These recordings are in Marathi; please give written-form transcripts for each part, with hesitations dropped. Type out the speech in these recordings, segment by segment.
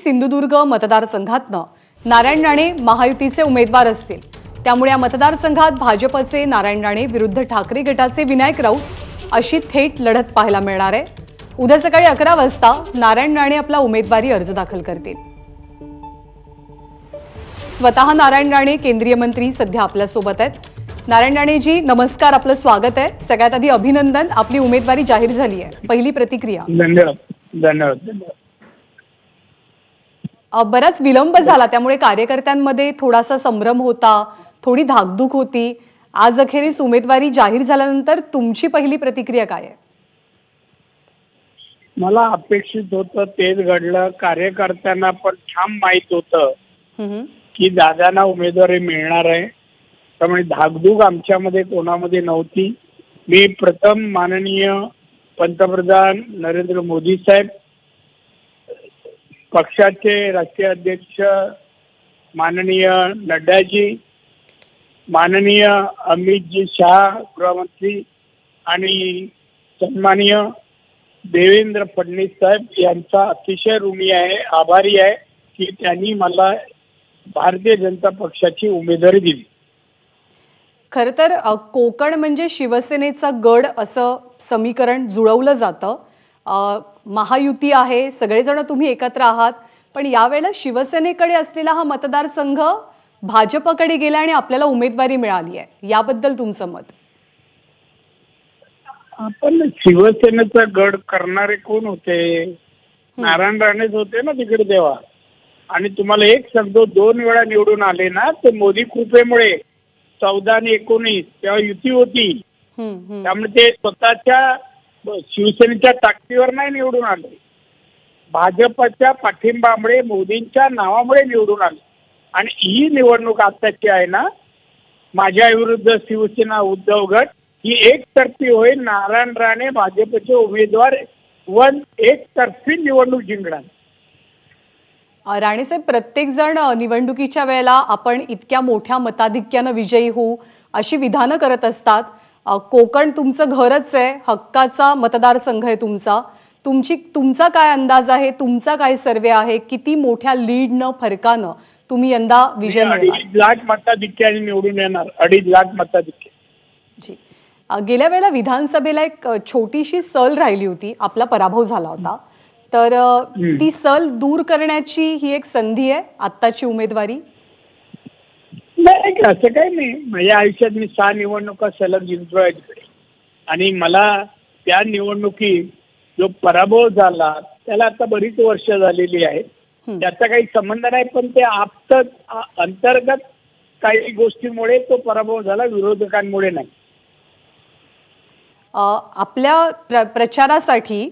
सिंधुदुर्ग मतदारसंघातनं नारायण राणे महायुतीचे उमेदवार असतील। त्यामुळे या मतदारसंघात भाजपचे नारायण राणे विरुद्ध ठाकरे गटाचे विनायक राऊत अशी थेट लढत पाहायला मिळणार आहे। उद्या सकाळी 11 वाजता नारायण राणे आपला उमेदवारी अर्ज दाखल करतील। स्वतः नारायण राणे केंद्रीय मंत्री सध्या आपल्या सोबत आहेत। नारायण राणेजी नमस्कार, आपलं स्वागत आहे। सगळ्यात आधी अभिनंदन, आपली उमेदवारी जाहीर झाली आहे। पहिली प्रतिक्रिया। धन्यवाद धन्यवाद धन्यवाद। बराच विलंब झाला, त्यामुळे कार्यकर्त्यांमध्ये थोडासा संभ्रम होता, थोडी धाकधूक होती। आज अखेरीस उमेदवारी जाहीर झाल्यानंतर तुमची पहिली प्रतिक्रिया काय आहे? मला अपेक्षित होतं तेच घडलं। कार्यकर्त्यांना पण ठाम माहित होतं की दादांना उमेदवारी मिळणार आहे, त्यामुळे धाकधूक आमच्यामध्ये कोणामध्ये नव्हती। मी प्रथम माननीय पंतप्रधान नरेंद्र मोदी साहेब, पक्षाचे राष्ट्रीय अध्यक्ष माननीय नड्डाजी, माननीय अमितजी शाह गृहमंत्री आणि सन्माननीय देवेंद्र फडणवीस साहेब यांचा अतिशय ऋणी आहे, आभारी आहे की त्यांनी मला भारतीय जनता पक्षाची उमेदवारी दिली। खरं तर कोकण म्हणजे शिवसेनेचा गड असं समीकरण जुळवलं जातं। महायुती आहे, सगळेजण तुम्ही एकत्र आहात, पण यावेळेला शिवसेनेकडे असलेला हा मतदारसंघ भाजपकडे गेला आणि आपल्याला उमेदवारी मिळाली आहे, याबद्दल तुमचं मत? आपण शिवसेनेचा गड करणारे कोण होते? नारायण राणेच होते ना तिकडे तेव्हा। आणि तुम्हाला एक सांगतो, 2 वेळा निवडून आले ना ते मोदी कृपेमुळे। 14 आणि 19 तेव्हा युती होती, त्यामुळे ते स्वतःच्या शिवसेनेच्या ताकदीवर नाही निवडून आले, भाजपच्या पाठिंबामुळे मोदींच्या नावामुळे निवडून आले। आणि ही निवडणूक आताची आहे ना, माझ्या विरुद्ध शिवसेना उद्धव गट, ही एकतर्फी होईल। नारायण राणे भाजपचे उमेदवार एकतर्फी निवडणूक जिंकणार। राणेसाहेब, प्रत्येक जण निवडणुकीच्या वेळेला आपण इतक्या मोठ्या मताधिक्यानं विजयी होऊ अशी विधानं करत असतात। कोकण तुमचं घरच आहे, हक्काचा मतदारसंघ आहे तुमचा। तुमचा काय अंदाज आहे, तुमचा काय सर्वे आहे, किती मोठ्या लीडनं फरकानं तुम्ही यंदा विजय मिळवणार? 2.5 लाख मताधिक्याने निवडून येणार, 2.5 लाख मताधिक्य। जी, गेल्या वेळेला विधानसभेला एक छोटीशी सल राहिली होती, आपला पराभव झाला होता, तर ती सल दूर करण्याची ही एक संधी आहे आत्ताची उमेदवारी? नाही, असं काही नाही। माझ्या आयुष्यात मी 6 निवडणुका सलग जिंकलोय तिकडे, आणि मला त्या निवडणुकीत जो पराभव झाला त्याला आता बरीच वर्ष झालेली आहेत, त्याचा काही संबंध नाही। पण ते अंतर्गत काही गोष्टीमुळे तो पराभव झाला, विरोधकांमुळे नाही। आपल्या प्रचारासाठी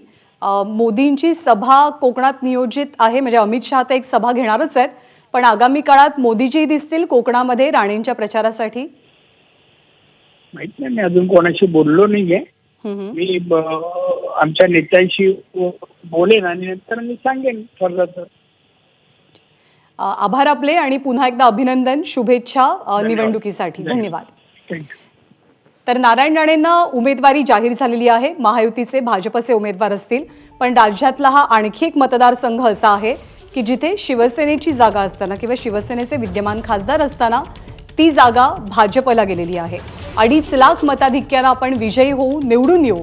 मोदींची सभा कोकणात नियोजित आहे, म्हणजे अमित शहा तर एक सभा घेणारच आहेत, पण आगामी काळात मोदीजी दिसतील कोकणामध्ये राणेंच्या प्रचारासाठी? माहित नाही, मी अजून कोणाशी बोललो नाहीये। मी आमच्या नेत्यांशी बोलेन आणि नंतर मी सांगेन ठरलं तर। आभार आपले, आणि पुन्हा एकदा अभिनंदन, शुभेच्छा निवडणुकीसाठी। धन्यवाद। तर नारायण राणेंना उमेदवारी जाहीर झालेली आहे, महायुतीचे भाजपचे उमेदवार असतील। पण राज्यातला हा आणखी एक मतदारसंघ असा आहे की जिथे शिवसेनेची जागा असताना किंवा शिवसेनेचे विद्यमान खासदार असताना ती जागा भाजपला गेलेली आहे। 2.5 लाख मताधिक्यानं आपण विजयी होऊ, निवडून येऊ